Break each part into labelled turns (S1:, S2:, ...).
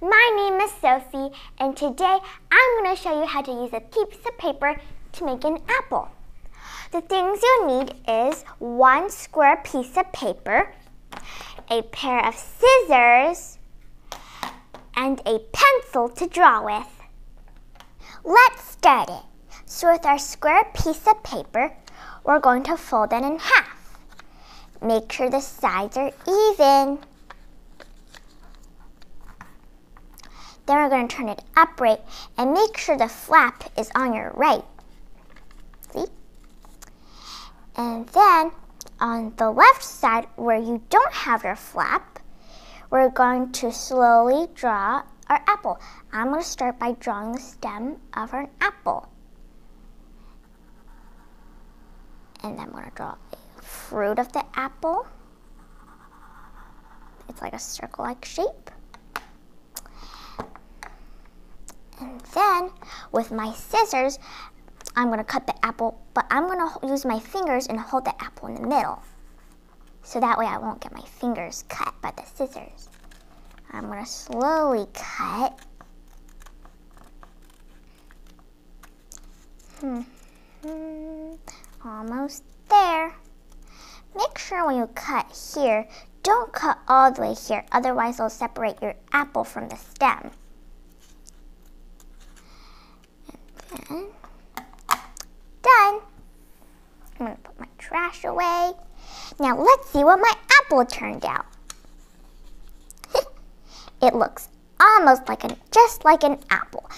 S1: My name is Sophie, and today I'm going to show you how to use a piece of paper to make an apple. The things you'll need is one square piece of paper, a pair of scissors, and a pencil to draw with. Let's start it. So with our square piece of paper, we're going to fold it in half. Make sure the sides are even. Then we're going to turn it upright and make sure the flap is on your right. See? And then on the left side where you don't have your flap, we're going to slowly draw our apple. I'm going to start by drawing the stem of an apple. And then I'm going to draw a fruit of the apple. It's like a circle-like shape. And then with my scissors, I'm going to cut the apple, but I'm going to use my fingers and hold the apple in the middle. So that way I won't get my fingers cut by the scissors. I'm going to slowly cut. Almost there. Make sure when you cut here, don't cut all the way here, otherwise it'll separate your apple from the stem. And then, done. I'm going to put my trash away. Now let's see what my apple turned out. It looks almost like just like an apple.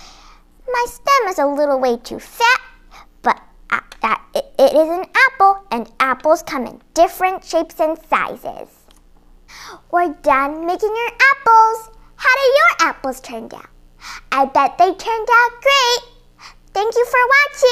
S1: My stem is a little way too fat, but it is an apple, and apples come in different shapes and sizes. We're done making your apples. How did your apples turn out? I bet they turned out great. Thank you for watching.